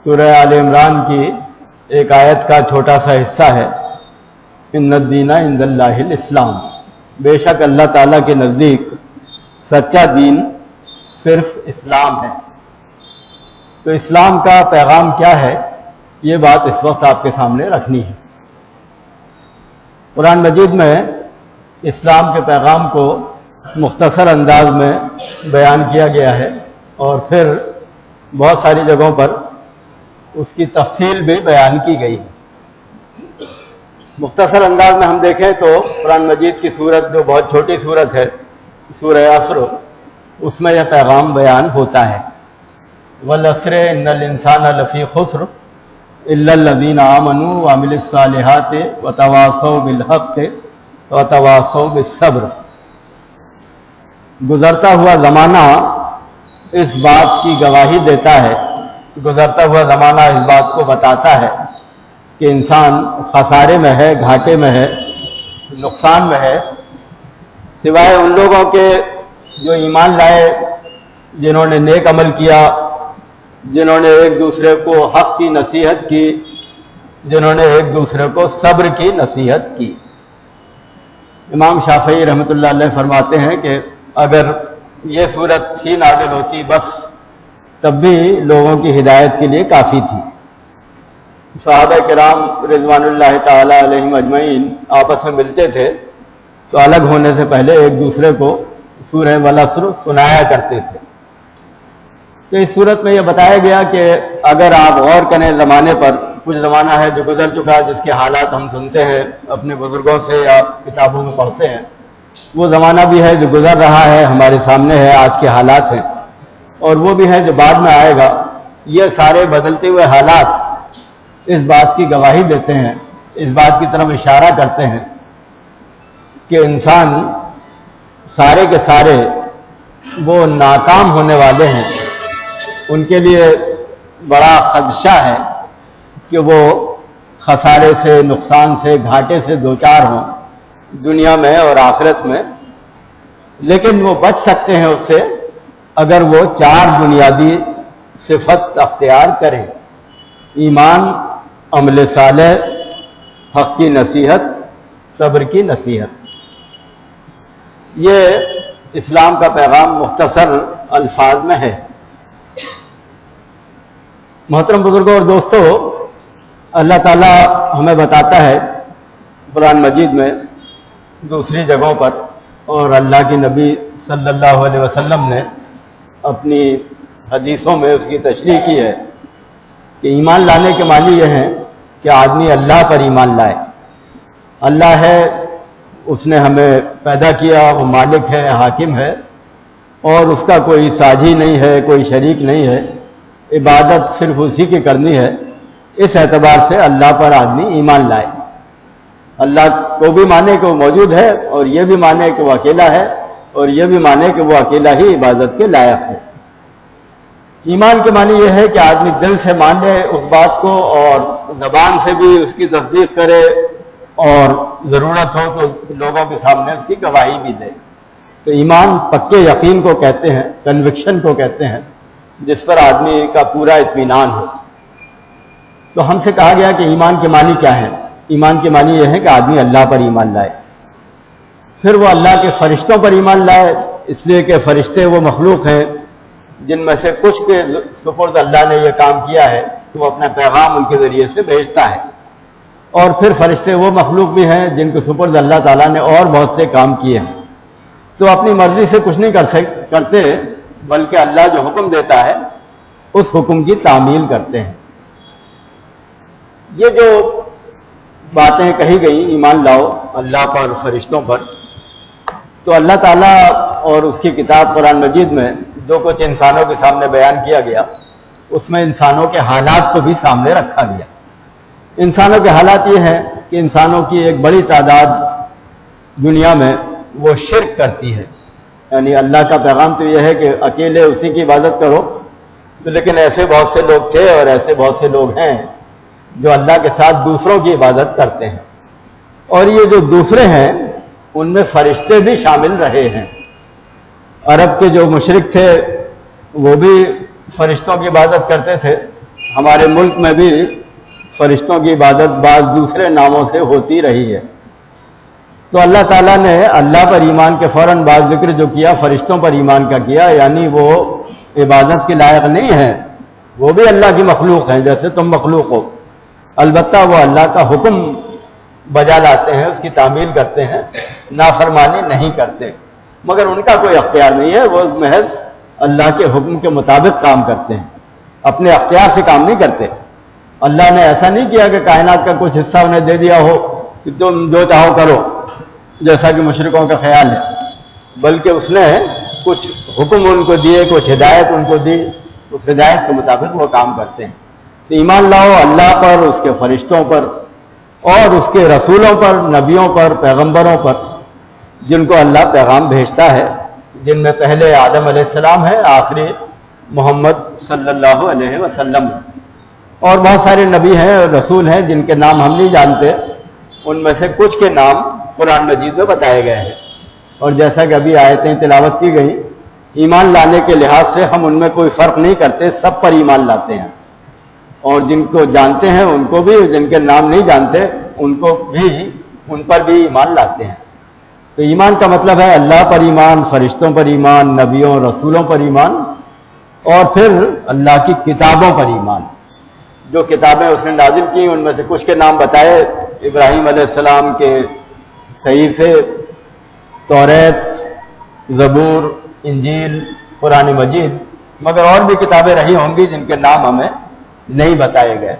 سورہ آل عمران کی ایک آیت کا چھوٹا سا حصہ ہے، ان الدین عند اللہ الاسلام، بے شک اللہ تعالیٰ کے نزدیک سچا دین صرف اسلام ہے۔ تو اسلام کا پیغام کیا ہے، یہ بات اس وقت آپ کے سامنے رکھنی ہے۔ قرآن مجید میں اسلام کے پیغام کو مختصر انداز میں بیان کیا گیا ہے، اور پھر بہت ساری جگہوں پر اس کی تفصیل بھی بیان کی گئی ہے۔ مختصر انداز میں ہم دیکھیں تو قرآن مجید کی سورت جو بہت چھوٹی سورت ہے، سورہ عصر، اس میں یہ پیغام بیان ہوتا ہے، والعصر ان الانسان لفی خسر الا الذین آمنوا وعملوا الصالحات وتواصوا بالحق وتواصوا بالصبر۔ گزرتا ہوا زمانہ اس بات کی گواہی دیتا ہے، گزرتا ہوا زمانہ اس بات کو بتاتا ہے کہ انسان خسارے میں ہے، گھاٹے میں ہے، نقصان میں ہے، سوائے ان لوگوں کے جو ایمان لائے، جنہوں نے نیک عمل کیا، جنہوں نے ایک دوسرے کو حق کی نصیحت کی، جنہوں نے ایک دوسرے کو صبر کی نصیحت کی۔ امام شافعی رحمۃ اللہ علیہ فرماتے ہیں کہ اگر یہ صورت ہی نازل ہوتی بس تب بھی لوگوں کی ہدایت کے لیے کافی تھی۔ صحابہ کرام رضوان اللہ تعالی علیہم اجمعین آپس میں ملتے تھے تو الگ ہونے سے پہلے ایک دوسرے کو سورہ والعصر سنایا کرتے تھے۔ تو اس صورت میں یہ بتایا گیا کہ اگر آپ غور کریں زمانے پر، کچھ زمانہ ہے جو گزر چکا ہے، جس کے حالات ہم سنتے ہیں اپنے بزرگوں سے یا کتابوں میں پڑھتے ہیں، وہ زمانہ بھی ہے جو گزر رہا ہے، ہمارے سامنے ہے، آج کے حالات ہیں، اور وہ بھی ہے جو بعد میں آئے گا۔ یہ سارے بدلتے ہوئے حالات اس بات کی گواہی دیتے ہیں، اس بات کی طرف اشارہ کرتے ہیں کہ انسان سارے کے سارے وہ ناکام ہونے والے ہیں۔ ان کے لیے بڑا خدشہ ہے کہ وہ خسارے سے، نقصان سے، گھاٹے سے دوچار ہوں دنیا میں اور آخرت میں، لیکن وہ بچ سکتے ہیں اس سے اگر وہ 4 بنیادی صفت اختیار کریں: ایمان، عمل صالح، حق کی نصیحت، صبر کی نصیحت۔ یہ اسلام کا پیغام مختصر الفاظ میں ہے۔ محترم بزرگوں اور دوستو، اللہ تعالیٰ ہمیں بتاتا ہے قرآن مجید میں دوسری جگہوں پر، اور اللہ کے نبی صلی اللہ علیہ وسلم نے اپنی حدیثوں میں اس کی تشریح کی ہے کہ ایمان لانے کے معنی یہ ہیں کہ آدمی اللہ پر ایمان لائے۔ اللہ ہے، اس نے ہمیں پیدا کیا، وہ مالک ہے، حاکم ہے، اور اس کا کوئی ساجی نہیں ہے، کوئی شریک نہیں ہے، عبادت صرف اسی کی کرنی ہے۔ اس اعتبار سے اللہ پر آدمی ایمان لائے، اللہ کو بھی مانے کہ وہ موجود ہے، اور یہ بھی مانے کہ وہ اکیلا ہے، اور یہ بھی مانے کہ وہ اکیلا ہی عبادت کے لائق ہے۔ ایمان کے معنی یہ ہے کہ آدمی دل سے مان لے اس بات کو، اور زبان سے بھی اس کی تصدیق کرے، اور ضرورت ہو تو لوگوں کے سامنے اس کی گواہی بھی دے۔ تو ایمان پکے یقین کو کہتے ہیں، کنوکشن کو کہتے ہیں، جس پر آدمی کا پورا اطمینان ہو۔ تو ہم سے کہا گیا کہ ایمان کے معنی کیا ہیں؟ ایمان کے معنی یہ ہے کہ آدمی اللہ پر ایمان لائے، پھر وہ اللہ کے فرشتوں پر ایمان لائے، اس لیے کہ فرشتے وہ مخلوق ہیں جن میں سے کچھ کے سپرد اللہ نے یہ کام کیا ہے کہ وہ اپنا پیغام ان کے ذریعے سے بھیجتا ہے، اور پھر فرشتے وہ مخلوق بھی ہیں جن کے سپرد اللہ تعالیٰ نے اور بہت سے کام کیے ہیں۔ تو اپنی مرضی سے کچھ نہیں کرتے، بلکہ اللہ جو حکم دیتا ہے اس حکم کی تعمیل کرتے ہیں۔ یہ جو باتیں کہی گئیں، ایمان لاؤ اللہ پر، فرشتوں پر، تو اللہ تعالیٰ اور اس کی کتاب قرآن مجید میں جو کچھ انسانوں کے سامنے بیان کیا گیا، اس میں انسانوں کے حالات کو بھی سامنے رکھا گیا۔ انسانوں کے حالات یہ ہیں کہ انسانوں کی ایک بڑی تعداد دنیا میں وہ شرک کرتی ہے، یعنی اللہ کا پیغام تو یہ ہے کہ اکیلے اسی کی عبادت کرو، لیکن ایسے بہت سے لوگ تھے اور ایسے بہت سے لوگ ہیں جو اللہ کے ساتھ دوسروں کی عبادت کرتے ہیں، اور یہ جو دوسرے ہیں ان میں فرشتے بھی شامل رہے ہیں۔ عرب کے جو مشرک تھے وہ بھی فرشتوں کی عبادت کرتے تھے، ہمارے ملک میں بھی فرشتوں کی عبادت بعض دوسرے ناموں سے ہوتی رہی ہے. تو اللہ تعالیٰ نے اللہ پر ایمان کے فوراً بعد ذکر جو کیا فرشتوں پر ایمان کا کیا، یعنی وہ عبادت کے لائق نہیں ہے، وہ بھی اللہ کی مخلوق ہیں جیسے تم مخلوق ہو، البتہ وہ اللہ کا حکم بجا لاتے ہیں، اس کی تعمیل کرتے ہیں، نافرمانی نہیں کرتے، مگر ان کا کوئی اختیار نہیں ہے، وہ محض اللہ کے حکم کے مطابق کام کرتے ہیں، اپنے اختیار سے کام نہیں کرتے. اللہ نے ایسا نہیں کیا کہ کائنات کا کچھ حصہ انہیں دے دیا ہو کہ تم جو چاہو کرو، جیسا کہ مشرکوں کا خیال ہے، بلکہ اس نے کچھ حکم ان کو دیے، کچھ ہدایت ان کو دی، اس ہدایت کے مطابق وہ کام کرتے ہیں. تو ایمان لاؤ اللہ پر، اس کے فرشتوں پر اور اس کے رسولوں پر، نبیوں پر، پیغمبروں پر، جن کو اللہ پیغام بھیجتا ہے، جن میں پہلے آدم علیہ السلام ہے، آخری محمد صلی اللہ علیہ وسلم، اور بہت سارے نبی ہیں اور رسول ہیں جن کے نام ہم نہیں جانتے، ان میں سے کچھ کے نام قرآن مجید میں بتائے گئے ہیں. اور جیسا کہ ابھی آیتیں تلاوت کی گئیں، ایمان لانے کے لحاظ سے ہم ان میں کوئی فرق نہیں کرتے، سب پر ایمان لاتے ہیں، اور جن کو جانتے ہیں ان کو بھی، جن کے نام نہیں جانتے ان کو بھی، ان پر بھی ایمان لاتے ہیں. تو ایمان کا مطلب ہے اللہ پر ایمان، فرشتوں پر ایمان، نبیوں رسولوں پر ایمان، اور پھر اللہ کی کتابوں پر ایمان. جو کتابیں اس نے نازل کی ان میں سے کچھ کے نام بتائے، ابراہیم علیہ السلام کے صحیفے، توریت، زبور، انجیل، قرآن مجید، مگر اور بھی کتابیں رہی ہوں گی جن کے نام ہمیں نہیں بتائے گئے.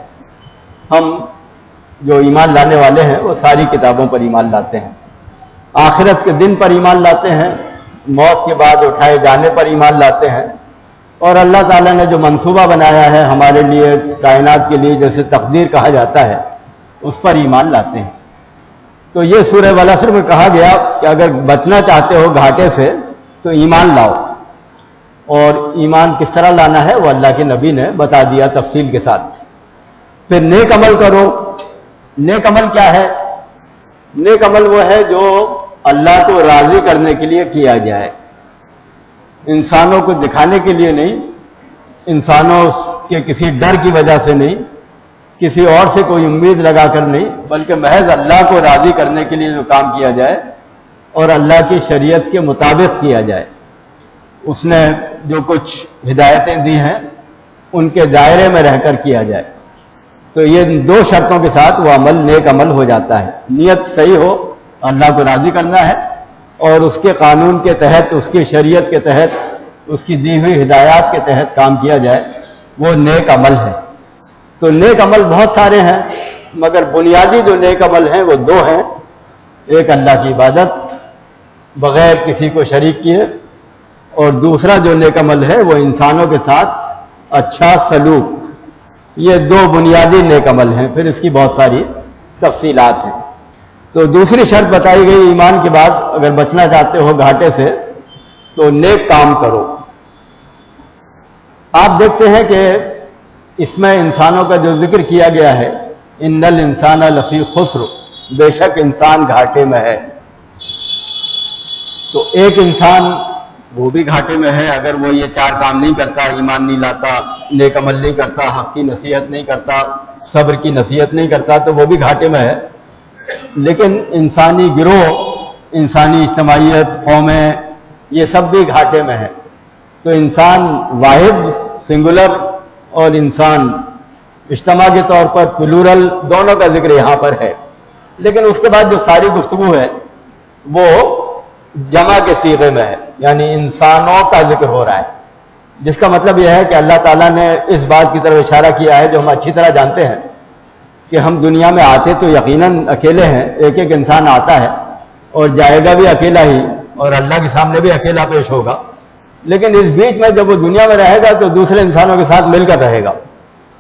ہم جو ایمان لانے والے ہیں وہ ساری کتابوں پر ایمان لاتے ہیں، آخرت کے دن پر ایمان لاتے ہیں، موت کے بعد اٹھائے جانے پر ایمان لاتے ہیں، اور اللہ تعالیٰ نے جو منصوبہ بنایا ہے ہمارے لیے، کائنات کے لیے، جیسے تقدیر کہا جاتا ہے، اس پر ایمان لاتے ہیں. تو یہ سورہ والعصر میں کہا گیا کہ اگر بچنا چاہتے ہو گھاٹے سے تو ایمان لاؤ. اور ایمان کس طرح لانا ہے وہ اللہ کے نبی نے بتا دیا تفصیل کے ساتھ. پھر نیک عمل کرو. نیک عمل کیا ہے؟ نیک عمل وہ ہے جو اللہ کو راضی کرنے کے لیے کیا جائے، انسانوں کو دکھانے کے لیے نہیں، انسانوں کے کسی ڈر کی وجہ سے نہیں، کسی اور سے کوئی امید لگا کر نہیں، بلکہ محض اللہ کو راضی کرنے کے لیے جو کام کیا جائے اور اللہ کی شریعت کے مطابق کیا جائے. اس نے جو کچھ ہدایتیں دی ہیں ان کے دائرے میں رہ کر کیا جائے. تو یہ دو شرطوں کے ساتھ وہ عمل نیک عمل ہو جاتا ہے. نیت صحیح ہو، اللہ کو راضی کرنا ہے، اور اس کے قانون کے تحت، اس کی شریعت کے تحت، اس کی دی ہوئی ہدایات کے تحت کام کیا جائے، وہ نیک عمل ہے. تو نیک عمل بہت سارے ہیں، مگر بنیادی جو نیک عمل ہیں وہ دو ہیں. ایک اللہ کی عبادت بغیر کسی کو شریک کیے، اور دوسرا جو نیک عمل ہے وہ انسانوں کے ساتھ اچھا سلوک. یہ دو بنیادی نیک عمل ہیں، پھر اس کی بہت ساری تفصیلات ہیں. تو دوسری شرط بتائی گئی ایمان کے بعد، اگر بچنا چاہتے ہو گھاٹے سے تو نیک کام کرو. آپ دیکھتے ہیں کہ اس میں انسانوں کا جو ذکر کیا گیا ہے، ان الانسان لفی خسر، بے شک انسان گھاٹے میں ہے. تو ایک انسان وہ بھی گھاٹے میں ہے اگر وہ یہ چار کام نہیں کرتا، ایمان نہیں لاتا، نیک عمل نہیں کرتا، حق کی نصیحت نہیں کرتا، صبر کی نصیحت نہیں کرتا، تو وہ بھی گھاٹے میں ہے. لیکن انسانی گروہ، انسانی اجتماعیت، قومیں، یہ سب بھی گھاٹے میں ہے. تو انسان واحد سنگولر اور انسان اجتماع کے طور پر پلورل، دونوں کا ذکر یہاں پر ہے. لیکن اس کے بعد جو ساری گفتگو ہے وہ جمع کے صیغے میں ہے، یعنی انسانوں کا ذکر ہو رہا ہے، جس کا مطلب یہ ہے کہ اللہ تعالیٰ نے اس بات کی طرف اشارہ کیا ہے جو ہم اچھی طرح جانتے ہیں کہ ہم دنیا میں آتے تو یقیناً اکیلے ہیں، ایک ایک انسان آتا ہے اور جائے گا بھی اکیلا ہی، اور اللہ کے سامنے بھی اکیلا پیش ہوگا. لیکن اس بیچ میں جب وہ دنیا میں رہے گا تو دوسرے انسانوں کے ساتھ مل کر رہے گا.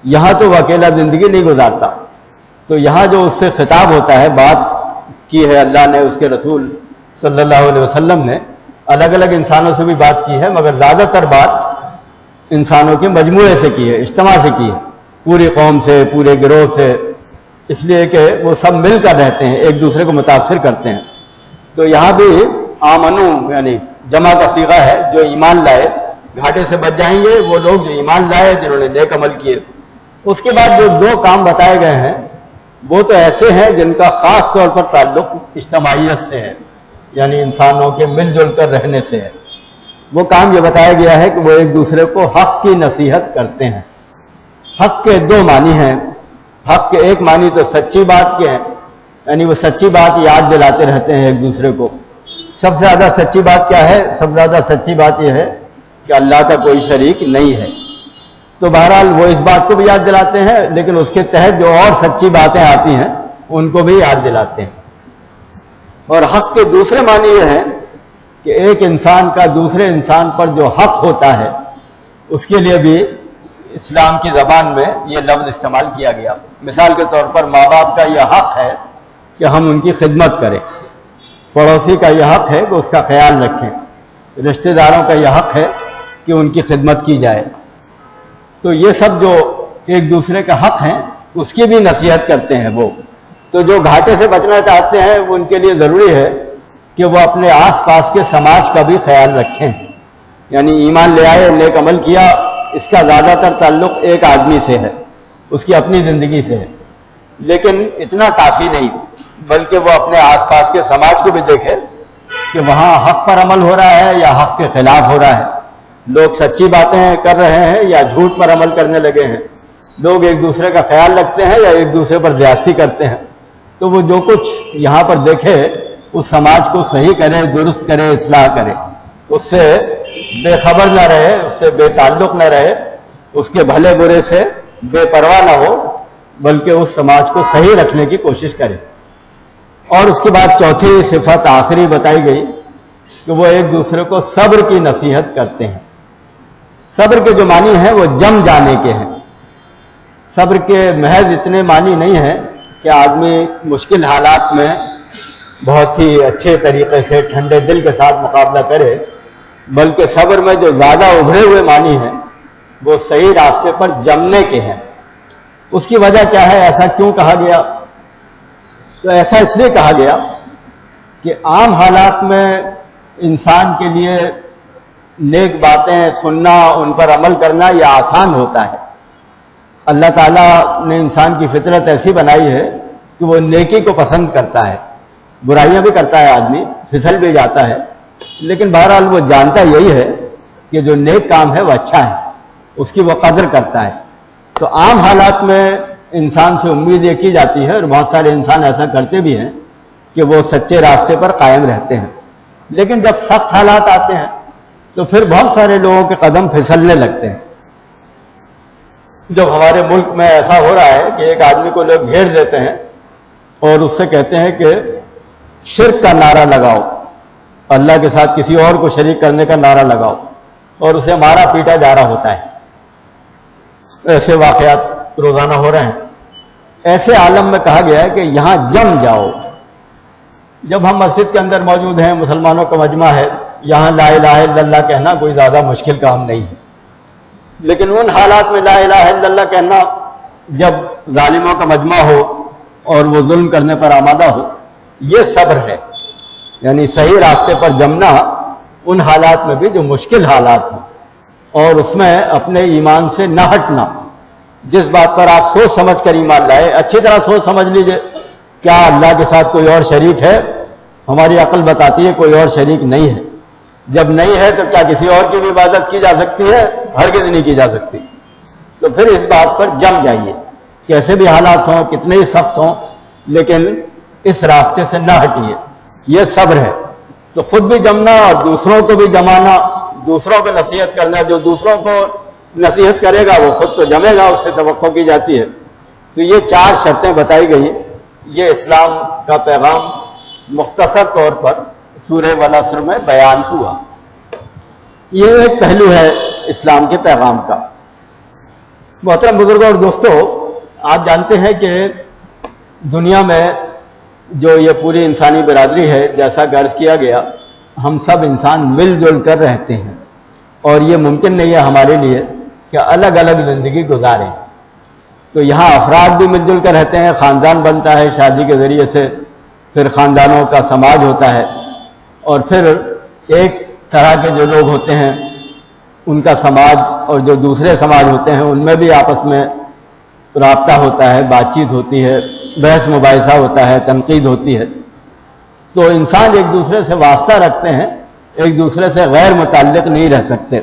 یہاں تو وہ اکیلا زندگی نہیں گزارتا. تو یہاں جو اس سے خطاب ہوتا ہے، بات کی ہے اللہ نے، اس کے رسول صلی اللہ علیہ وسلم نے الگ الگ انسانوں سے بھی بات کی ہے، مگر زیادہ تر بات انسانوں کے مجموعے سے کی ہے، اجتماع سے کی ہے، پوری قوم سے، پورے گروہ سے، اس لیے کہ وہ سب مل کر رہتے ہیں، ایک دوسرے کو متاثر کرتے ہیں. تو یہاں بھی آمنو یعنی جمع کا صیغہ ہے، جو ایمان لائے. گھاٹے سے بچ جائیں گے وہ لوگ جو ایمان لائے، جنہوں نے نیک عمل کیے. اس کے بعد جو دو کام بتائے گئے ہیں وہ تو ایسے ہیں جن کا خاص طور پر تعلق اجتماعیت سے ہے، یعنی انسانوں کے مل جل کر رہنے سے ہے۔ وہ کام یہ بتایا گیا ہے کہ وہ ایک دوسرے کو حق کی نصیحت کرتے ہیں۔ حق کے دو معنی ہیں۔ حق کے ایک معنی تو سچی بات کے ہیں، یعنی وہ سچی بات یاد دلاتے رہتے ہیں ایک دوسرے کو۔ سب سے زیادہ سچی بات کیا ہے؟ سب سے زیادہ سچی بات یہ ہے کہ اللہ کا کوئی شریک نہیں ہے۔ تو بہرحال وہ اس بات کو بھی یاد دلاتے ہیں، لیکن اس کے تحت جو اور سچی باتیں آتی ہیں ان کو بھی یاد دلاتے ہیں۔ اور حق کے دوسرے معنی یہ ہے کہ ایک انسان کا دوسرے انسان پر جو حق ہوتا ہے اس کے لیے بھی اسلام کی زبان میں یہ لفظ استعمال کیا گیا۔ مثال کے طور پر ماں باپ کا یہ حق ہے کہ ہم ان کی خدمت کریں، پڑوسی کا یہ حق ہے کہ اس کا خیال رکھیں، رشتہ داروں کا یہ حق ہے کہ ان کی خدمت کی جائے۔ تو یہ سب جو ایک دوسرے کا حق ہیں اس کی بھی نصیحت کرتے ہیں وہ۔ تو جو گھاٹے سے بچنا چاہتے ہیں وہ ان کے لیے ضروری ہے کہ وہ اپنے آس پاس کے سماج کا بھی خیال رکھیں، یعنی ایمان لے آئے، نیک عمل کیا، اس کا زیادہ تر تعلق ایک آدمی سے ہے، اس کی اپنی زندگی سے ہے، لیکن اتنا کافی نہیں، بلکہ وہ اپنے آس پاس کے سماج کو بھی دیکھے کہ وہاں حق پر عمل ہو رہا ہے یا حق کے خلاف ہو رہا ہے، لوگ سچی باتیں کر رہے ہیں یا جھوٹ پر عمل کرنے لگے ہیں، لوگ ایک دوسرے کا خیال رکھتے ہیں یا ایک دوسرے پر زیادتی کرتے ہیں۔ تو وہ جو کچھ یہاں پر دیکھے اس سماج کو صحیح کرے، درست کرے، اصلاح کرے، اس سے بے خبر نہ رہے، اس سے بے تعلق نہ رہے، اس کے بھلے برے سے بے پرواہ نہ ہو، بلکہ اس سماج کو صحیح رکھنے کی کوشش کرے۔ اور اس کے بعد چوتھی صفت آخری بتائی گئی کہ وہ ایک دوسرے کو صبر کی نصیحت کرتے ہیں۔ صبر کے جو معنی ہیں وہ جم جانے کے ہیں۔ صبر کے محض اتنے معنی نہیں ہیں کہ آدمی مشکل حالات میں بہت ہی اچھے طریقے سے ٹھنڈے دل کے ساتھ مقابلہ کرے، بلکہ صبر میں جو زیادہ ابھرے ہوئے معنی ہیں وہ صحیح راستے پر جمنے کے ہیں۔ اس کی وجہ کیا ہے؟ ایسا کیوں کہا گیا؟ تو ایسا اس لیے کہا گیا کہ عام حالات میں انسان کے لیے نیک باتیں سننا، ان پر عمل کرنا یہ آسان ہوتا ہے۔ اللہ تعالیٰ نے انسان کی فطرت ایسی بنائی ہے کہ وہ نیکی کو پسند کرتا ہے، برائیاں بھی کرتا ہے آدمی، پھسل بھی جاتا ہے، لیکن بہرحال وہ جانتا یہی ہے کہ جو نیک کام ہے وہ اچھا ہے، اس کی وہ قدر کرتا ہے۔ تو عام حالات میں انسان سے امید یہ کی جاتی ہے، اور بہت سارے انسان ایسا کرتے بھی ہیں کہ وہ سچے راستے پر قائم رہتے ہیں، لیکن جب سخت حالات آتے ہیں تو پھر بہت سارے لوگوں کے قدم پھسلنے لگتے ہیں۔ جب ہمارے ملک میں ایسا ہو رہا ہے کہ ایک آدمی کو لوگ گھیر دیتے ہیں اور اس سے کہتے ہیں کہ شرک کا نعرہ لگاؤ، اللہ کے ساتھ کسی اور کو شریک کرنے کا نعرہ لگاؤ، اور اسے مارا پیٹا جا رہا ہوتا ہے۔ ایسے واقعات روزانہ ہو رہے ہیں۔ ایسے عالم میں کہا گیا ہے کہ یہاں جم جاؤ۔ جب ہم مسجد کے اندر موجود ہیں، مسلمانوں کا مجمع ہے، یہاں لا الہ الا اللہ کہنا کوئی زیادہ مشکل کام نہیں ہے، لیکن ان حالات میں لا الہ الا اللہ کہنا جب ظالموں کا مجمع ہو اور وہ ظلم کرنے پر آمادہ ہو، یہ صبر ہے، یعنی صحیح راستے پر جمنا ان حالات میں بھی جو مشکل حالات ہیں، اور اس میں اپنے ایمان سے نہ ہٹنا۔ جس بات پر آپ سوچ سمجھ کر ایمان لائے، اچھی طرح سوچ سمجھ لیجئے کیا اللہ کے ساتھ کوئی اور شریک ہے؟ ہماری عقل بتاتی ہے کوئی اور شریک نہیں ہے۔ جب نہیں ہے تو کیا کسی اور کی بھی عبادت کی جا سکتی ہے؟ ہرگز نہیں کی جا سکتی۔ تو پھر اس بات پر جم جائیے، کیسے بھی حالات ہوں، کتنے ہی سخت ہوں، لیکن اس راستے سے نہ ہٹیے، یہ صبر ہے۔ تو خود بھی جمنا اور دوسروں کو بھی جمانا، دوسروں کو نصیحت کرنا، جو دوسروں کو نصیحت کرے گا وہ خود تو جمے گا، اس سے توقع کی جاتی ہے۔ تو یہ 4 شرطیں بتائی گئی۔ یہ اسلام کا پیغام مختصر طور پر سورہ والعصر میں بیان ہوا۔ یہ ایک پہلو ہے اسلام کے پیغام کا۔ محترم بزرگوں اور دوستو، آپ جانتے ہیں کہ دنیا میں جو یہ پوری انسانی برادری ہے، جیسا کہ عرض کیا گیا، ہم سب انسان مل جل کر رہتے ہیں، اور یہ ممکن نہیں ہے ہمارے لیے کہ الگ الگ زندگی گزاریں۔ تو یہاں افراد بھی مل جل کر رہتے ہیں، خاندان بنتا ہے شادی کے ذریعے سے، پھر خاندانوں کا سماج ہوتا ہے، اور پھر ایک طرح کے جو لوگ ہوتے ہیں ان کا سماج، اور جو دوسرے سماج ہوتے ہیں ان میں بھی آپس میں رابطہ ہوتا ہے، بات چیت ہوتی ہے، بحث مباحثہ ہوتا ہے، تنقید ہوتی ہے، تو انسان ایک دوسرے سے واسطہ رکھتے ہیں، ایک دوسرے سے غیر متعلق نہیں رہ سکتے۔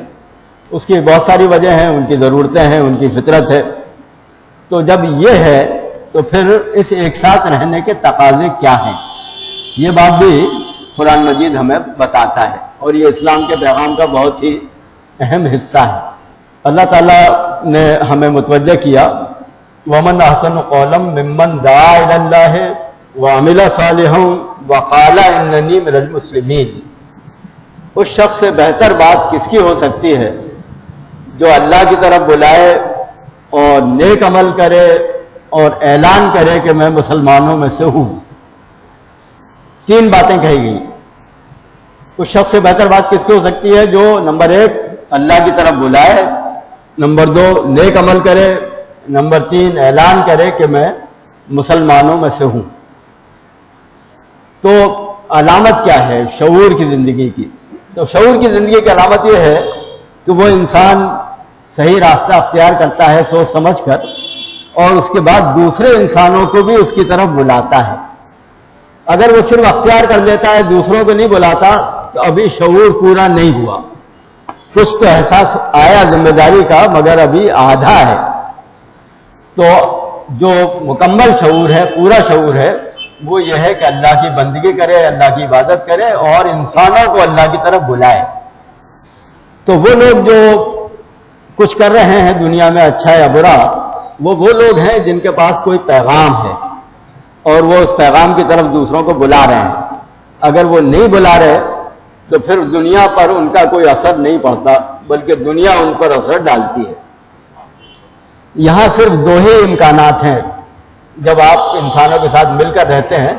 اس کی بہت ساری وجہ ہیں، ان کی ضرورتیں ہیں، ان کی فطرت ہے۔ تو جب یہ ہے تو پھر اس ایک ساتھ رہنے کے تقاضے کیا ہیں، یہ بات بھی قرآن مجید ہمیں بتاتا ہے، اور یہ اسلام کے پیغام کا بہت ہی اہم حصہ ہے۔ اللہ تعالیٰ نے ہمیں متوجہ کیا، وَمَنْ أَحْسَنُ قَوْلًا مِّمَّنْ دَعَا إِلَى اللَّهِ وَعَمِلَ صَالِحًا وَقَالَ إِنَّنِي مِنَ الْمُسْلِمِينَ۔ اس شخص سے بہتر بات کس کی ہو سکتی ہے جو اللہ کی طرف بلائے اور نیک عمل کرے اور اعلان کرے کہ میں مسلمانوں میں سے ہوں۔ تین باتیں کہی گئی۔ اس شخص سے بہتر بات کس کی ہو سکتی ہے جو نمبر 1 اللہ کی طرف بلائے، نمبر 2 نیک عمل کرے، نمبر 3 اعلان کرے کہ میں مسلمانوں میں سے ہوں۔ تو علامت کیا ہے شعور کی زندگی کی؟ تو شعور کی زندگی کی علامت یہ ہے کہ وہ انسان صحیح راستہ اختیار کرتا ہے سوچ سمجھ کر، اور اس کے بعد دوسرے انسانوں کو بھی اس کی طرف بلاتا ہے۔ اگر وہ صرف اختیار کر لیتا ہے، دوسروں کو نہیں بلاتا، تو ابھی شعور پورا نہیں ہوا۔ کچھ تو احساس آیا ذمہ داری کا، مگر ابھی آدھا ہے۔ تو جو مکمل شعور ہے، پورا شعور ہے، وہ یہ ہے کہ اللہ کی بندگی کرے، اللہ کی عبادت کرے اور انسانوں کو اللہ کی طرف بلائے۔ تو وہ لوگ جو کچھ کر رہے ہیں دنیا میں اچھا یا برا، وہ لوگ ہیں جن کے پاس کوئی پیغام ہے اور وہ اس پیغام کی طرف دوسروں کو بلا رہے ہیں۔ اگر وہ نہیں بلا رہے تو پھر دنیا پر ان کا کوئی اثر نہیں پڑتا، بلکہ دنیا ان پر اثر ڈالتی ہے۔ یہاں صرف 2 ہی امکانات ہیں جب آپ انسانوں کے ساتھ مل کر رہتے ہیں،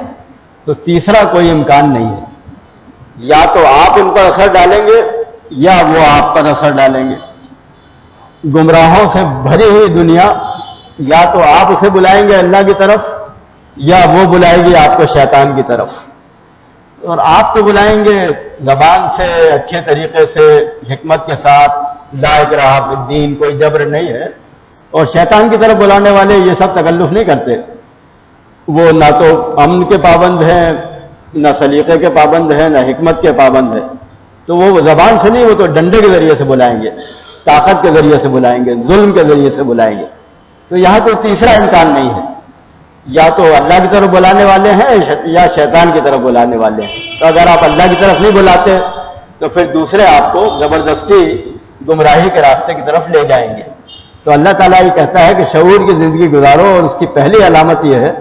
تو تیسرا کوئی امکان نہیں ہے۔ یا تو آپ ان پر اثر ڈالیں گے یا وہ آپ پر اثر ڈالیں گے۔ گمراہوں سے بھری ہوئی دنیا، یا تو آپ اسے بلائیں گے اللہ کی طرف یا وہ بلائے گی آپ کو شیطان کی طرف۔ اور آپ تو بلائیں گے زبان سے، اچھے طریقے سے، حکمت کے ساتھ، لا اکراہ فی الدین، کوئی جبر نہیں ہے۔ اور شیطان کی طرف بلانے والے یہ سب تکلف نہیں کرتے، وہ نہ تو امن کے پابند ہیں، نہ سلیقے کے پابند ہیں، نہ حکمت کے پابند ہیں۔ تو وہ زبان سے نہیں، وہ تو ڈنڈے کے ذریعے سے بلائیں گے، طاقت کے ذریعے سے بلائیں گے، ظلم کے ذریعے سے بلائیں گے۔ تو یہاں کوئی تیسرا امکان نہیں ہے، یا تو اللہ کی طرف بلانے والے ہیں یا شیطان کی طرف بلانے والے ہیں۔ تو اگر آپ اللہ کی طرف نہیں بلاتے تو پھر دوسرے آپ کو زبردستی گمراہی کے راستے کی طرف لے جائیں گے۔ تو اللہ تعالیٰ یہ کہتا ہے کہ شعور کی زندگی گزارو، اور اس کی پہلی علامت یہ ہے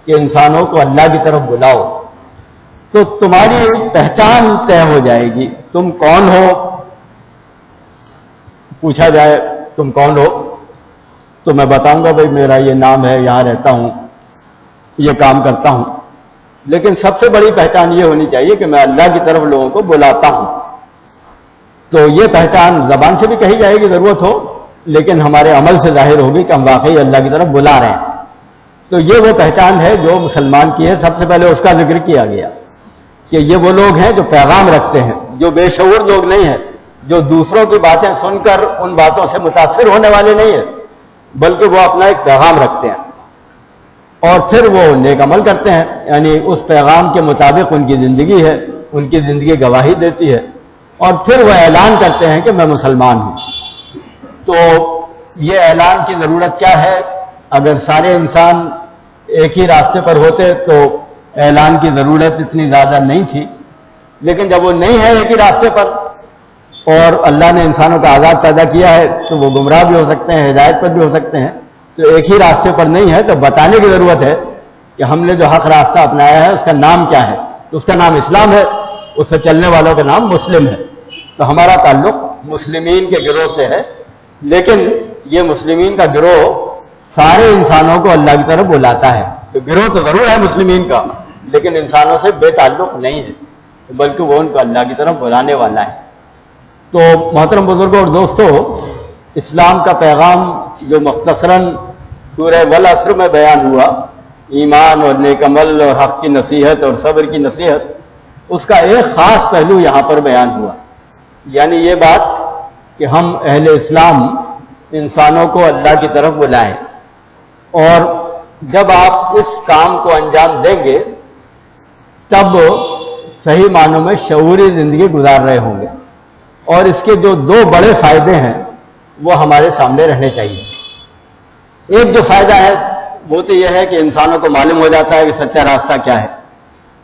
کہ انسانوں کو اللہ کی طرف بلاؤ، تو تمہاری پہچان طے ہو جائے گی۔ تم کون ہو؟ پوچھا جائے تم کون ہو تو میں بتاؤں گا بھائی میرا یہ نام ہے، یہاں رہتا ہوں، یہ کام کرتا ہوں۔ لیکن سب سے بڑی پہچان یہ ہونی چاہیے کہ میں اللہ کی طرف لوگوں کو بلاتا ہوں۔ تو یہ پہچان زبان سے بھی کہی جائے گی ضرورت ہو، لیکن ہمارے عمل سے ظاہر ہوگی کہ ہم واقعی اللہ کی طرف بلا رہے ہیں۔ تو یہ وہ پہچان ہے جو مسلمان کی ہے۔ سب سے پہلے اس کا ذکر کیا گیا کہ یہ وہ لوگ ہیں جو پیغام رکھتے ہیں، جو بے شعور لوگ نہیں ہیں، جو دوسروں کی باتیں سن کر ان باتوں سے متاثر ہونے والے نہیں ہیں، بلکہ وہ اپنا ایک پیغام رکھتے ہیں اور پھر وہ نیک عمل کرتے ہیں، یعنی اس پیغام کے مطابق ان کی زندگی ہے، ان کی زندگی گواہی دیتی ہے، اور پھر وہ اعلان کرتے ہیں کہ میں مسلمان ہوں۔ تو یہ اعلان کی ضرورت کیا ہے؟ اگر سارے انسان ایک ہی راستے پر ہوتے تو اعلان کی ضرورت اتنی زیادہ نہیں تھی، لیکن جب وہ نہیں ہے ایک ہی راستے پر اور اللہ نے انسانوں کا آزاد پیدا کیا ہے، تو وہ گمراہ بھی ہو سکتے ہیں، ہدایت پر بھی ہو سکتے ہیں۔ تو ایک ہی راستے پر نہیں ہے تو بتانے کی ضرورت ہے کہ ہم نے جو حق راستہ اپنایا ہے اس کا نام کیا ہے۔ تو اس کا نام اسلام ہے، اس سے چلنے والوں کا نام مسلم ہے۔ تو ہمارا تعلق مسلمین کے گروہ سے ہے، لیکن یہ مسلمین کا گروہ سارے انسانوں کو اللہ کی طرف بلاتا ہے۔ تو گروہ تو ضرور ہے مسلمین کا، لیکن انسانوں سے بے تعلق نہیں ہے، بلکہ وہ ان کو اللہ کی طرف بلانے والا ہے۔ تو محترم بزرگوں اور دوستو، اسلام کا پیغام جو مختصراً سورہ والعصر میں بیان ہوا، ایمان اور نیک عمل اور حق کی نصیحت اور صبر کی نصیحت، اس کا ایک خاص پہلو یہاں پر بیان ہوا، یعنی یہ بات کہ ہم اہل اسلام انسانوں کو اللہ کی طرف بلائیں۔ اور جب آپ اس کام کو انجام دیں گے تب صحیح معنوں میں شعوری زندگی گزار رہے ہوں گے، اور اس کے جو دو بڑے فائدے ہیں وہ ہمارے سامنے رہنے چاہیے۔ ایک جو فائدہ ہے وہ تو یہ ہے کہ انسانوں کو معلوم ہو جاتا ہے کہ سچا راستہ کیا ہے،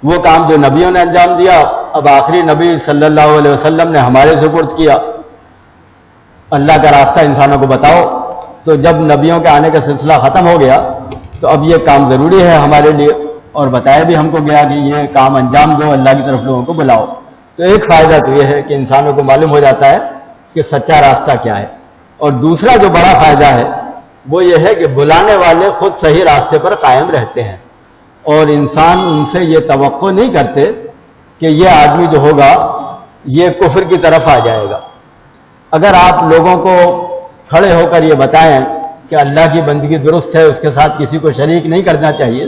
وہ کام جو نبیوں نے انجام دیا اب آخری نبی صلی اللہ علیہ وسلم نے ہمارے سپرد کیا، اللہ کا راستہ انسانوں کو بتاؤ۔ تو جب نبیوں کے آنے کا سلسلہ ختم ہو گیا تو اب یہ کام ضروری ہے ہمارے لیے، اور بتایا بھی ہم کو گیا کہ یہ کام انجام دو، اللہ کی طرف لوگوں کو بلاؤ۔ تو ایک فائدہ تو یہ ہے کہ انسانوں کو معلوم ہو جاتا ہے کہ سچا راستہ کیا ہے، اور دوسرا جو بڑا فائدہ ہے وہ یہ ہے کہ بلانے والے خود صحیح راستے پر قائم رہتے ہیں، اور انسان ان سے یہ توقع نہیں کرتے کہ یہ آدمی جو ہوگا یہ کفر کی طرف آ جائے گا۔ اگر آپ لوگوں کو کھڑے ہو کر یہ بتائیں کہ اللہ کی بندگی درست ہے، اس کے ساتھ کسی کو شریک نہیں کرنا چاہیے،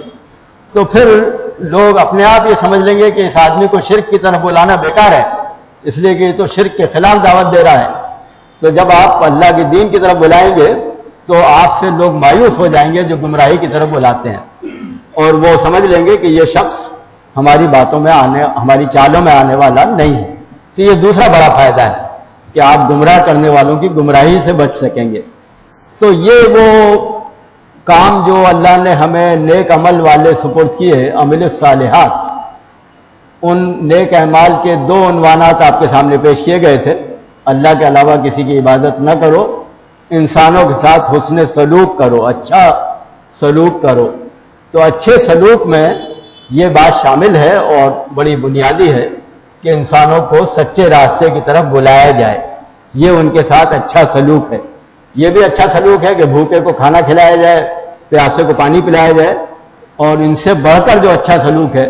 تو پھر لوگ اپنے آپ یہ سمجھ لیں گے کہ اس آدمی کو شرک کی طرف بلانا بیکار ہے، اس لیے کہ یہ تو شرک کے خلاف دعوت دے رہا ہے۔ تو جب آپ اللہ کے دین کی طرف بلائیں گے تو آپ سے لوگ مایوس ہو جائیں گے جو گمراہی کی طرف بلاتے ہیں، اور وہ سمجھ لیں گے کہ یہ شخص ہماری باتوں میں ہماری چالوں میں آنے والا نہیں ہے۔ تو یہ دوسرا بڑا فائدہ ہے کہ آپ گمراہ کرنے والوں کی گمراہی سے بچ سکیں گے۔ تو یہ وہ کام جو اللہ نے ہمیں نیک عمل والے سپرد کیے، عمل الصالحات، ان نیک اعمال کے دو عنوانات آپ کے سامنے پیش کیے گئے تھے۔ اللہ کے علاوہ کسی کی عبادت نہ کرو، انسانوں کے ساتھ حسن سلوک کرو، اچھا سلوک کرو۔ تو اچھے سلوک میں یہ بات شامل ہے اور بڑی بنیادی ہے کہ انسانوں کو سچے راستے کی طرف بلایا جائے، یہ ان کے ساتھ اچھا سلوک ہے۔ یہ بھی اچھا سلوک ہے کہ بھوکے کو کھانا کھلایا جائے، پیاسے کو پانی پلایا جائے، اور ان سے بڑھ کر جو اچھا سلوک ہے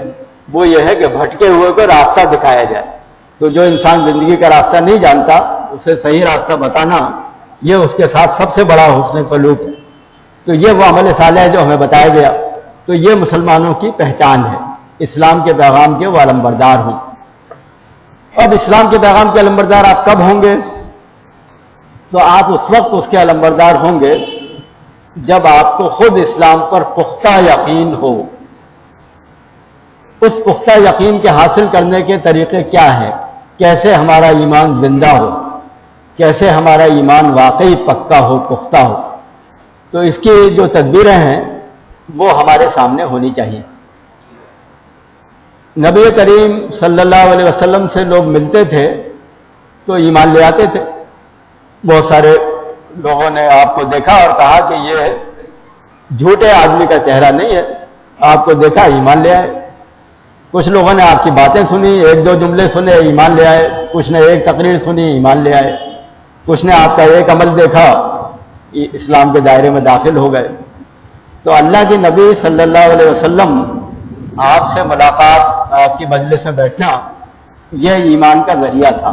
وہ یہ ہے کہ بھٹکے ہوئے کو راستہ دکھایا جائے۔ تو جو انسان زندگی کا راستہ نہیں جانتا اسے صحیح راستہ بتانا، یہ اس کے ساتھ سب سے بڑا حسن سلوک ہے۔ تو یہ وہ عمل صالح ہے جو ہمیں بتایا گیا۔ تو یہ مسلمانوں کی پہچان ہے، اسلام کے پیغام کے وہ علمبردار ہوں۔ اب اسلام کے پیغام کے علمبردار آپ کب ہوں گے؟ تو آپ اس وقت اس کے علمبردار ہوں گے جب آپ کو خود اسلام پر پختہ یقین ہو۔ اس پختہ یقین کے حاصل کرنے کے طریقے کیا ہیں؟ کیسے ہمارا ایمان زندہ ہو، کیسے ہمارا ایمان واقعی پکا ہو، پختہ ہو۔ تو اس کی جو تدبیریں ہیں وہ ہمارے سامنے ہونی چاہیے۔ نبی کریم صلی اللہ علیہ وسلم سے لوگ ملتے تھے تو ایمان لے آتے تھے۔ بہت سارے لوگوں نے آپ کو دیکھا اور کہا کہ یہ جھوٹے آدمی کا چہرہ نہیں ہے، آپ کو دیکھا ایمان لے آئے۔ کچھ لوگوں نے آپ کی باتیں سنی، ایک دو جملے سنے، ایمان لے آئے۔ کچھ نے ایک تقریر سنی، ایمان لے آئے۔ کچھ نے آپ کا ایک عمل دیکھا، اسلام کے دائرے میں داخل ہو گئے۔ تو اللہ کے نبی صلی اللہ علیہ وسلم آپ سے ملاقات، آپ کی مجلس میں بیٹھنا، یہ ایمان کا ذریعہ تھا۔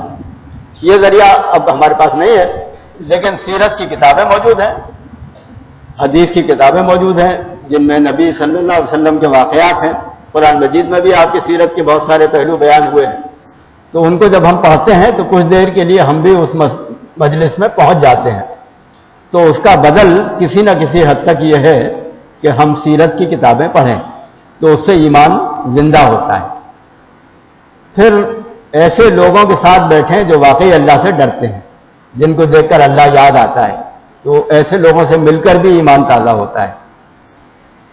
یہ ذریعہ اب ہمارے پاس نہیں ہے، لیکن سیرت کی کتابیں موجود ہیں، حدیث کی کتابیں موجود ہیں جن میں نبی صلی اللہ علیہ وسلم کے واقعات ہیں۔ قرآن مجید میں بھی آپ کی سیرت کے بہت سارے پہلو بیان ہوئے ہیں۔ تو ان کو جب ہم پڑھتے ہیں تو کچھ دیر کے لیے ہم بھی اس مجلس میں پہنچ جاتے ہیں۔ تو اس کا بدل کسی نہ کسی حد تک یہ ہے کہ ہم سیرت کی کتابیں پڑھیں، تو اس سے ایمان زندہ ہوتا ہے۔ پھر ایسے لوگوں کے ساتھ بیٹھیں جو واقعی اللہ سے ڈرتے ہیں، جن کو دیکھ کر اللہ یاد آتا ہے، تو ایسے لوگوں سے مل کر بھی ایمان تازہ ہوتا ہے۔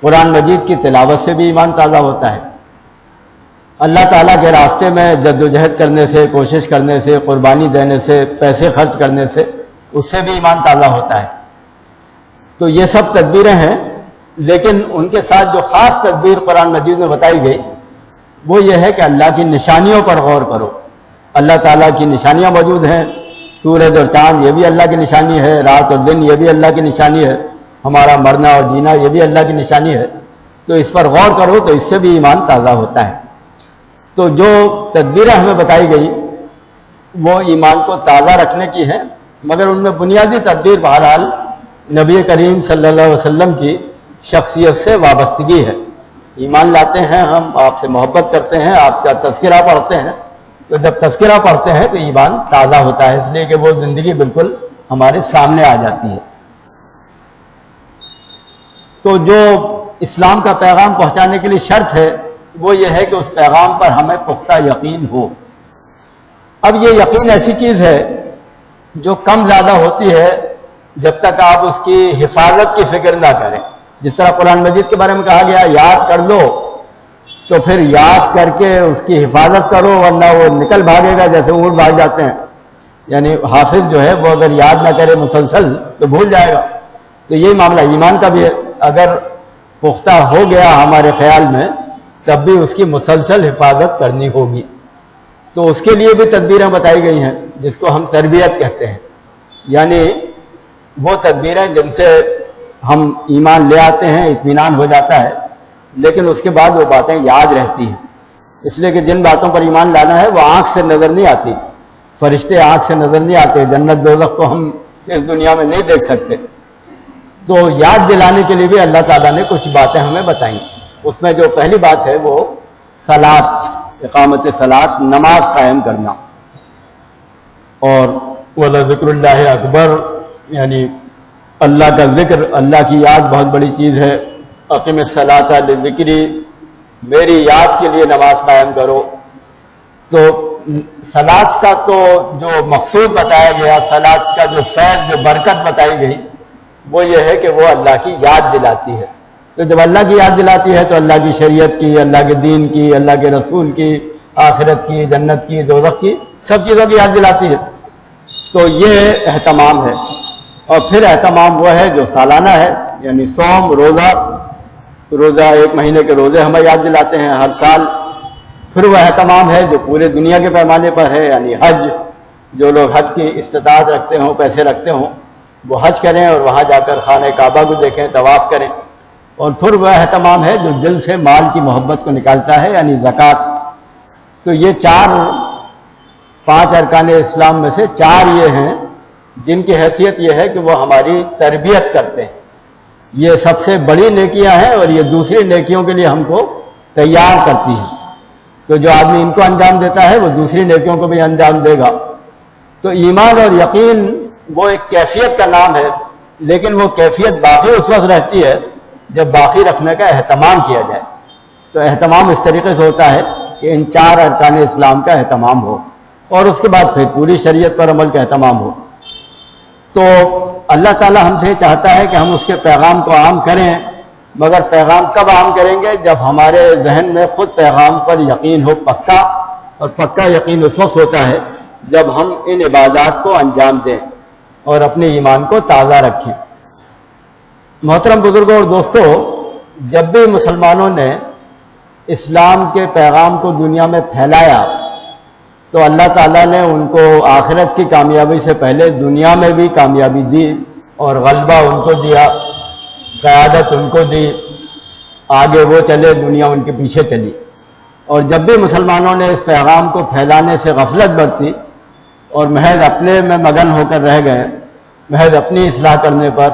قرآن مجید کی تلاوت سے بھی ایمان تازہ ہوتا ہے۔ اللہ تعالیٰ کے راستے میں جد و جہد کرنے سے، کوشش کرنے سے، قربانی دینے سے، پیسے خرچ کرنے سے، اس سے بھی ایمان تازہ ہوتا ہے۔ تو یہ سب تدبیریں ہیں، لیکن ان کے ساتھ جو خاص تدبیر قرآن مجید میں بتائی گئی وہ یہ ہے کہ اللہ کی نشانیوں پر غور کرو۔ اللہ تعالیٰ کی نشانیاں موجود ہیں، سورج اور چاند یہ بھی اللہ کی نشانی ہے، رات اور دن یہ بھی اللہ کی نشانی ہے، ہمارا مرنا اور جینا یہ بھی اللہ کی نشانی ہے۔ تو اس پر غور کرو تو اس سے بھی ایمان تازہ ہوتا ہے۔ تو جو تدبیریں ہمیں بتائی گئی وہ ایمان کو تازہ رکھنے کی ہیں، مگر ان میں بنیادی تدبیر بہرحال نبی کریم صلی اللہ علیہ وسلم کی شخصیت سے وابستگی ہے۔ ایمان لاتے ہیں، ہم آپ سے محبت کرتے ہیں، آپ کا تذکرہ پڑھتے ہیں، تو جب تذکرہ پڑھتے ہیں تو ایمان تازہ ہوتا ہے، اس لیے کہ وہ زندگی بالکل ہمارے سامنے آ جاتی ہے۔ تو جو اسلام کا پیغام پہنچانے کے لیے شرط ہے وہ یہ ہے کہ اس پیغام پر ہمیں پختہ یقین ہو۔ اب یہ یقین ایسی چیز ہے جو کم زیادہ ہوتی ہے جب تک آپ اس کی حفاظت کی فکر نہ کریں۔ جس طرح قرآن مجید کے بارے میں کہا گیا یاد کر لو، تو پھر یاد کر کے اس کی حفاظت کرو، ورنہ وہ نکل بھاگے گا جیسے اونٹ بھاگ جاتے ہیں۔ یعنی حافظ جو ہے وہ اگر یاد نہ کرے مسلسل تو بھول جائے گا۔ تو یہی معاملہ ایمان کا بھی ہے، اگر پختہ ہو گیا ہمارے خیال میں تب بھی اس کی مسلسل حفاظت کرنی ہوگی۔ تو اس کے لیے بھی تدبیریں بتائی گئی ہیں جس کو ہم تربیت کہتے ہیں، یعنی وہ تدبیریں جن سے ہم ایمان لے آتے ہیں، اطمینان ہو جاتا ہے، لیکن اس کے بعد وہ باتیں یاد رہتی ہیں۔ اس لیے کہ جن باتوں پر ایمان لانا ہے وہ آنکھ سے نظر نہیں آتی، فرشتے آنکھ سے نظر نہیں آتے، جنت دوزخ کو ہم اس دنیا میں نہیں دیکھ سکتے۔ تو یاد دلانے کے لیے بھی اللہ تعالیٰ نے کچھ باتیں ہمیں بتائیں۔ اس میں جو پہلی بات ہے وہ صلاۃ، اقامت صلاۃ، نماز قائم کرنا، اور وَلَذِكْرُ اللَّهِ اکبر، یعنی اللہ کا ذکر، اللہ کی یاد بہت بڑی چیز ہے۔ اقم الصلاۃ لذکری، میری یاد کے لیے نماز قائم کرو۔ تو صلاۃ کا تو جو مقصود بتایا گیا، صلاۃ کا جو فیض، جو برکت بتائی گئی، وہ یہ ہے کہ وہ اللہ کی یاد دلاتی ہے۔ تو جب اللہ کی یاد دلاتی ہے تو اللہ کی شریعت کی، اللہ کے دین کی، اللہ کے رسول کی، آخرت کی، جنت کی، دوزخ کی، سب چیزوں کی یاد دلاتی ہے۔ تو یہ اہتمام ہے۔ اور پھر اہتمام وہ ہے جو سالانہ ہے، یعنی صوم، روزہ، ایک مہینے کے روزے ہمیں یاد دلاتے ہیں ہر سال۔ پھر وہ اہتمام ہے جو پورے دنیا کے پیمانے پر ہے، یعنی حج، جو لوگ حج کی استطاعت رکھتے ہوں، پیسے رکھتے ہوں، وہ حج کریں اور وہاں جا کر خانہ کعبہ کو دیکھیں، طواف کریں۔ اور پھر وہ اہتمام ہے جو دل سے مال کی محبت کو نکالتا ہے، یعنی زکوٰۃ۔ تو یہ 5 ارکان اسلام میں سے 4 یہ ہیں جن کی حیثیت یہ ہے کہ وہ ہماری تربیت کرتے ہیں۔ یہ سب سے بڑی نیکیاں ہیں اور یہ دوسری نیکیوں کے لیے ہم کو تیار کرتی ہیں۔ تو جو آدمی ان کو انجام دیتا ہے وہ دوسری نیکیوں کو بھی انجام دے گا۔ تو ایمان اور یقین وہ ایک کیفیت کا نام ہے، لیکن وہ کیفیت باقی اس وقت رہتی ہے جب باقی رکھنے کا اہتمام کیا جائے۔ تو اہتمام اس طریقے سے ہوتا ہے کہ ان 4 ارکان اسلام کا اہتمام ہو، اور اس کے بعد پھر پوری شریعت پر عمل کا اہتمام ہو۔ تو اللہ تعالیٰ ہم سے چاہتا ہے کہ ہم اس کے پیغام کو عام کریں، مگر پیغام کب عام کریں گے؟ جب ہمارے ذہن میں خود پیغام پر یقین ہو پکا، اور پکا یقین اس وقت ہوتا ہے جب ہم ان عبادات کو انجام دیں اور اپنے ایمان کو تازہ رکھیں۔ محترم بزرگوں اور دوستو، جب بھی مسلمانوں نے اسلام کے پیغام کو دنیا میں پھیلایا تو اللہ تعالیٰ نے ان کو آخرت کی کامیابی سے پہلے دنیا میں بھی کامیابی دی، اور غلبہ ان کو دیا، قیادت ان کو دی، آگے وہ چلے، دنیا ان کے پیچھے چلی۔ اور جب بھی مسلمانوں نے اس پیغام کو پھیلانے سے غفلت برتی اور محض اپنے میں مگن ہو کر رہ گئے، محض اپنی اصلاح کرنے پر،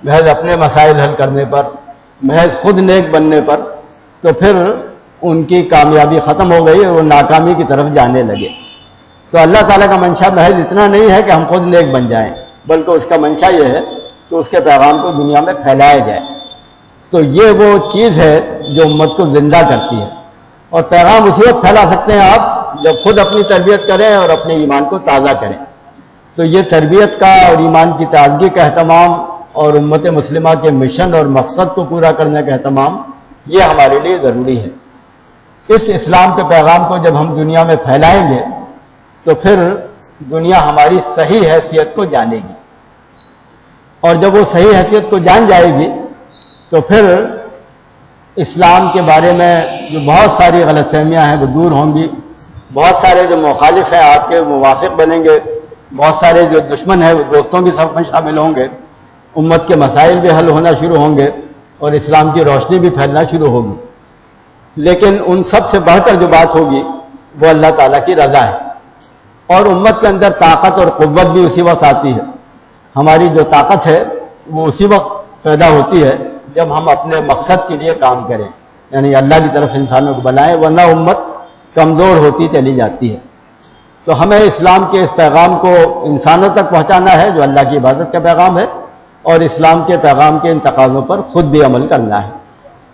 محض اپنے مسائل حل کرنے پر، محض خود نیک بننے پر، تو پھر ان کی کامیابی ختم ہو گئی اور وہ ناکامی کی طرف جانے لگے۔ تو اللہ تعالیٰ کا منشا محض اتنا نہیں ہے کہ ہم خود نیک بن جائیں، بلکہ اس کا منشا یہ ہے کہ اس کے پیغام کو دنیا میں پھیلایا جائے۔ تو یہ وہ چیز ہے جو امت کو زندہ کرتی ہے، اور پیغام اسی وقت پھیلا سکتے ہیں آپ جب خود اپنی تربیت کریں اور اپنے ایمان کو تازہ کریں۔ تو یہ تربیت کا اور ایمان کی تازگی کا اہتمام اور امت مسلمہ کے مشن اور مقصد کو پورا کرنے کا اہتمام، یہ ہمارے لیے ضروری ہے۔ اس اسلام کے پیغام کو جب ہم دنیا میں پھیلائیں گے تو پھر دنیا ہماری صحیح حیثیت کو جانے گی، اور جب وہ صحیح حیثیت کو جان جائے گی تو پھر اسلام کے بارے میں جو بہت ساری غلط فہمیاں ہیں وہ دور ہوں گی، بہت سارے جو مخالف ہیں آپ کے موافق بنیں گے، بہت سارے جو دشمن ہیں وہ دوستوں کی صف میں شامل ہوں گے، امت کے مسائل بھی حل ہونا شروع ہوں گے اور اسلام کی روشنی بھی پھیلنا شروع ہوگی۔ لیکن ان سب سے بڑھ کر جو بات ہوگی وہ اللہ تعالیٰ کی رضا ہے، اور امت کے اندر طاقت اور قوت بھی اسی وقت آتی ہے۔ ہماری جو طاقت ہے وہ اسی وقت پیدا ہوتی ہے جب ہم اپنے مقصد کے لیے کام کریں، یعنی اللہ کی طرف انسانوں کو بنائیں، ورنہ امت کمزور ہوتی چلی جاتی ہے۔ تو ہمیں اسلام کے اس پیغام کو انسانوں تک پہنچانا ہے جو اللہ کی عبادت کا پیغام ہے، اور اسلام کے پیغام کے ان تقاضوں پر خود بھی عمل کرنا ہے۔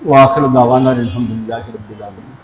وآخر دعوانا الحمدللہ رب العالمین۔